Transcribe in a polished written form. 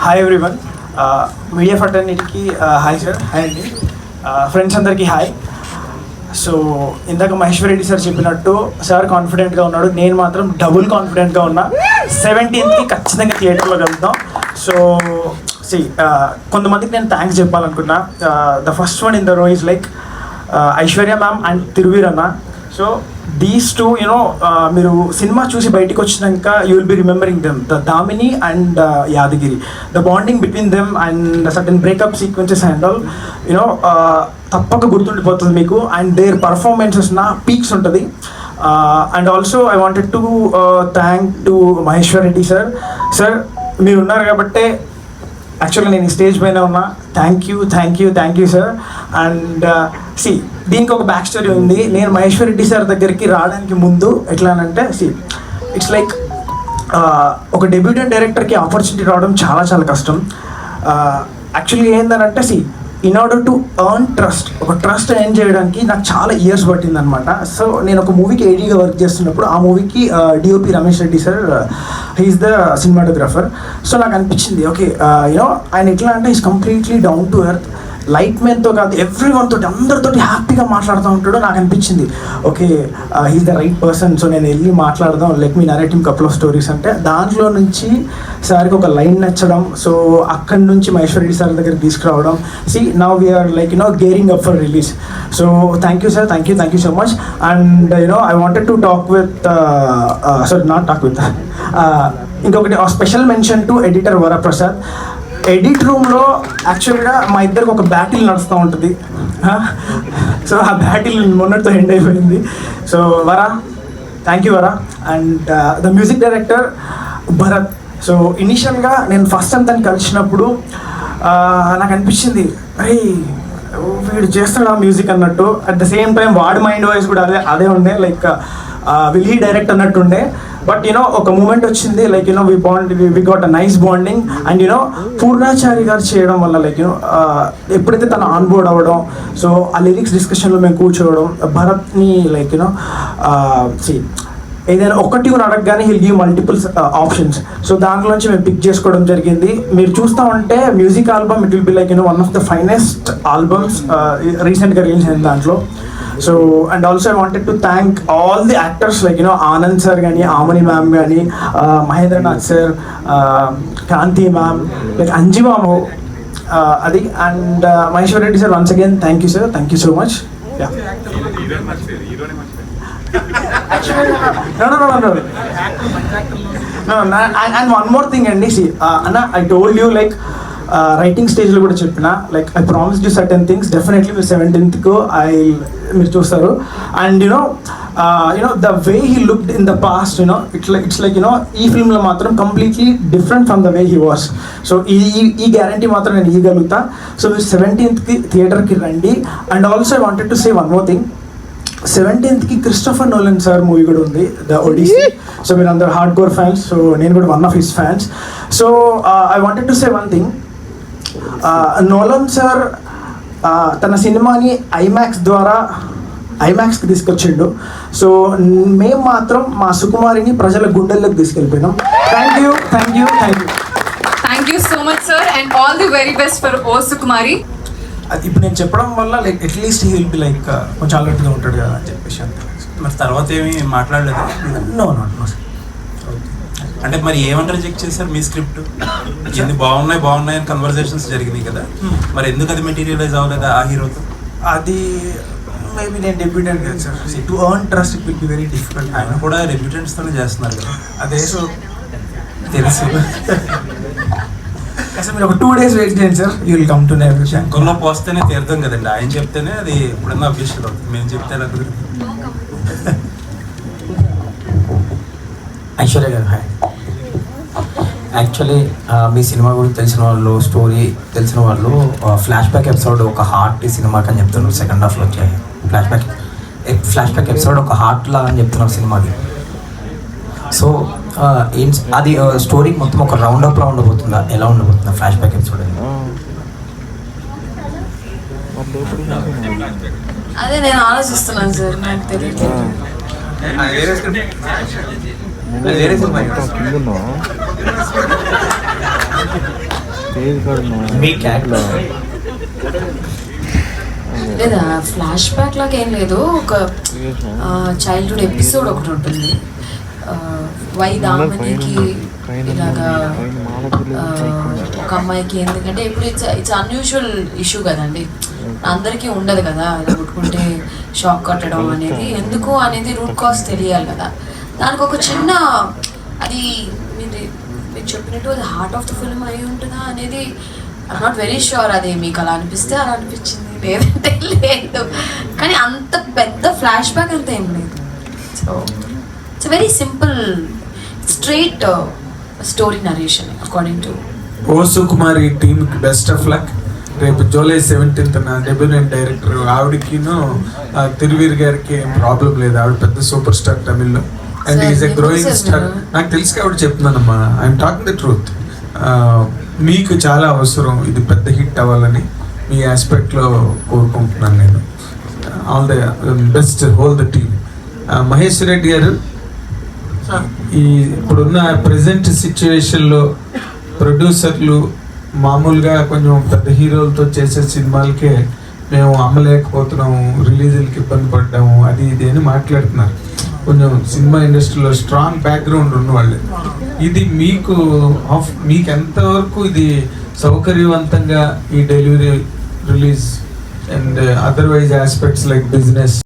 Hi everyone, media ఫర్టర్నిటీకి hi sir, hi అండి. Friends అందరికీ హాయ్. సో ఇందాక మహేశ్వర్ రెడ్డి సార్ చెప్పినట్టు సార్ కాన్ఫిడెంట్గా ఉన్నాడు, నేను మాత్రం డబుల్ కాన్ఫిడెంట్గా ఉన్నా. 17th ఖచ్చితంగా థియేటర్లో కలుద్దాం. సో కొంతమందికి నేను థ్యాంక్స్ చెప్పాలనుకున్నా. The first one in the row is like Aishwarya ma'am and Thiruveer అన్న. సో దీస్ టూ మీరు సినిమా చూసి బయటికి వచ్చినాక you will be remembering them, the Damini and Yadagiri. The bonding between them and certain breakup sequences and all తప్పక గుర్తుండిపోతుంది మీకు. And their performances నా peaks ఉంటుంది. And also I wanted to thank to Maheshwar Reddy sir. Sir మీరు ఉన్నారు కాబట్టే యాక్చువల్గా నేను ఈ స్టేజ్ పైన ఉన్నా. Thank you sir. అండ్ దీనికి ఒక బ్యాక్ స్టోరీ ఉంది. నేను మహేశ్వర్ రెడ్డి సార్ దగ్గరికి రావడానికి ముందు ఎట్లా అంటే ఇట్స్ లైక్ ఒక డెబ్యూటెంట్ డైరెక్టర్కి ఆపర్చునిటీ రావడం చాలా చాలా కష్టం. యాక్చువల్గా ఏంటంటే in order to earn trust, ఒక ట్రస్ట్ ఎర్న్ చేయడానికి నాకు చాలా ఇయర్స్ పట్టిందనమాట. సో నేను ఒక మూవీకి ఏడీగా వర్క్ చేస్తున్నప్పుడు ఆ మూవీకి DOP Ramesh Reddy sir, he's the cinematographer. So నాకు అనిపించింది ఓకే ఆయన ఎట్లా అంటే is completely down to earth, light మెన్తో కాదు ఎవ్రీ వన్ తోటి అందరితోటి హ్యాపీగా మాట్లాడుతూ ఉంటాడు. నాకు అనిపించింది okay he's the right person. So నేను వెళ్ళి మాట్లాడదాం, let me narrate him couple of stories అంటే దాంట్లో నుంచి సార్కి ఒక లైన్ నచ్చడం. సో అక్కడి నుంచి మహేశ్వర్ రెడ్డి సార్ దగ్గరికి తీసుకురావడం. Now we're like gearing up for release. So thank you sir, thank you so much. And I wanted to talk with ఇంకొకటి special mention to editor Varaprasad. Edit రూమ్లో యాక్చువల్గా మా ఇద్దరికి ఒక బ్యాటిల్ నడుస్తూ ఉంటుంది. సో ఆ బ్యాటిల్ మొన్నటితో ఎండ్ అయిపోయింది. So Vara, thank you Vara. And the music director Bharat. So ఇనిషియల్గా నేను ఫస్ట్ టైం తను కలిసినప్పుడు నాకు అనిపించింది అరే వీడు చేస్తాడు ఆ మ్యూజిక్ అన్నట్టు. అట్ ద సేమ్ టైం వాడి మైండ్ వాయిస్ కూడా అదే ఉండే, లైక్ విల్ హీ డైరెక్ట్ అన్నట్టు ఉండే. బట్ ఒక మూమెంట్ వచ్చింది, like we got a nice bonding. And Purnachari garu చేయడం వల్ల లైక్ ఎప్పుడైతే తను ఆన్ బోర్డ్ అవ్వడం, సో ఆ లిరిక్స్ డిస్కషన్లో మేము కూర్చోవడం, భరత్ని లైక్ ఏదైనా ఒకటి కూడా అడగగానే he'll give multiples options. So దాంట్లో నుంచి మేము పిక్ చేసుకోవడం జరిగింది. మీరు చూస్తూ ఉంటే music album it will be like one of the finest albums రీసెంట్గా రిలీజ్ అయింది దాంట్లో. So and also I wanted to thank all the actors like Anand sir కానీ, ఆమని మ్యామ్ కానీ, మహేంద్రనాథ్ సార్, కాంతి మ్యామ్, లైక్ అంజిమాము అది. And Maheshwar Reddy sir, once again thank you sir, thank you so much. And one more thing అండి, అన్న I told you like writing స్టేజ్లో కూడా చెప్పిన like I promise you certain things, definitely మీరు 17th మీరు చూస్తారు. And the way he looked in the past it's like ఈ ఫిల్మ్లో మాత్రం completely different from the way he was. So ఈ guarantee మాత్రం నేను ఇవ్వగలుగుతా. సో మీరు 17th థియేటర్కి రండి. And also I wanted to say one more thing, 17th Christopher Nolan sir movie కూడా ఉంది, ద ఒడిసీ. సో మీరు అందరు హార్డ్ కోర్ ఫ్యాన్స్, సో నేను కూడా one of his fans. So I wanted to say one thing, Nolan sir తన సినిమాని ఐమాక్స్కి తీసుకొచ్చిండు. So మేము మాత్రం మా సుకుమారిని ప్రజల గుండెల్లోకి తీసుకెళ్ళిపోయినాం. Thank you so much sir, and all the very best for O Sukumari. అది ఇప్పుడు నేను చెప్పడం వల్ల like at least he will be like కొంచెం అలర్ట్గా ఉంటాడు కదా అని చెప్పేసి అంతే. మరి తర్వాత ఏమి మాట్లాడలేదు? నో అంటే మరి ఏమని రిజెక్ట్ చేశారు మీ స్క్రిప్ట్? ఎన్ని బాగున్నాయి అని కన్వర్జేషన్స్ జరిగినాయి కదా, మరి ఎందుకు అది మెటీరియలైజ్ అవ్వలేదా ఆ హీరోతో? అది మేబీ నేను డెబ్యూటెంట్ కదా sir, to earn trust it will be very difficult. ఆయన కూడా డెబ్యూటెంట్స్తోనే చేస్తున్నారు కదా. అదే సో తెలుసు. అసలు మీరు ఒక 2 days వెయిట్ చేయండి sir, you will come to know everything. శంకుల్లో పోస్తేనే తీర్థం కదండి, ఆయన చెప్తేనే అది ఎప్పుడన్నా అభ్యర్థులు అవుతుంది, మేము చెప్తే అది. ఐశ్వర్య గారు హాయ్. యాక్చువల్లీ మీ సినిమా గురించి తెలిసిన వాళ్ళు, స్టోరీ తెలిసిన వాళ్ళు ఫ్లాష్ బ్యాక్ ఎపిసోడ్ ఒక హార్ట్ ఈ సినిమాకి అని చెప్తున్నారు. సెకండ్ హాఫ్లో వచ్చాయి ఫ్లాష్ బ్యాక్ ఎపిసోడ్ ఒక హార్ట్ లాగా అని చెప్తున్నారు సినిమాకి. సో అది స్టోరీకి మొత్తం ఒక రౌండప్లా ఉండబోతుందా, ఎలా ఉండబోతుందా ఫ్లాష్ బ్యాక్ ఎపిసోడ్? అదే నేను ఆలోచిస్తున్నాను సార్, నాకు తెలియదు. మీ క్యారెక్టర్ లేదా ఫ్లాష్ బ్యాక్ లాగా ఏం లేదు, ఒక చైల్డ్హుడ్ ఎపిసోడ్ ఒకటి ఉంటుంది. వై దామనికి ఇలాగా ఒక అమ్మాయికి, ఎందుకంటే ఇప్పుడు ఇట్స్ అన్యూజువల్ ఇష్యూ కదండి, అందరికీ ఉండదు కదా ఇలా కొట్టుకుంటే షాక్ కట్టడం అనేది. ఎందుకు అనేది రూట్ కాజ్ తెలియాలి కదా. దానికి ఒక చిన్న అది మీరు చెప్పినట్టు అది హార్ట్ ఆఫ్ ద ఫిల్మ్ అయి ఉంటుందా అనేది ఐఎమ్ నాట్ వెరీ షూర్. అది మీకు అలా అనిపిస్తే అలా అనిపించింది, లేదంటే లేదు. కానీ అంత పెద్ద ఫ్లాష్ బ్యాక్ అంతా ఏం లేదు. So it's very simple straight story narration according to. O Sukumari టీమ్కి బెస్ట్ ఆఫ్ లక్. రేపు జూలై 17th నా డెబ్యూటెంట్ డైరెక్టర్ ఆవిడకిను తిరువీర్ గారికి ఏం ప్రాబ్లం లేదు. ఆవిడ పెద్ద సూపర్ స్టార్ తమిళ్లో and is a growing star. నాకు తెలిసి ఆవిడ చెప్తున్నానమ్మా, ఐఎమ్ టాకింగ్ ద ట్రూత్. మీకు చాలా అవసరం ఇది పెద్ద హిట్ అవ్వాలని మీ ఆస్పెక్ట్లో కోరుకుంటున్నాను నేను. All the best whole the team. Mahesh Reddy గారు, ఈ ఇప్పుడున్న ప్రజెంట్ సిచ్యువేషన్లో ప్రొడ్యూసర్లు మామూలుగా కొంచెం పెద్ద హీరోలతో చేసే సినిమాలకే మేము అమ్మలేకపోతున్నాము, రిలీజులకి ఇబ్బంది పడ్డాము, అది ఇది అని మాట్లాడుతున్నారు. కొంచెం సినిమా ఇండస్ట్రీలో స్ట్రాంగ్ బ్యాక్గ్రౌండ్ ఉన్నవాళ్ళు. ఇది మీకు ఎంతవరకు ఇది సౌకర్యవంతంగా ఈ delivery release and otherwise aspects like business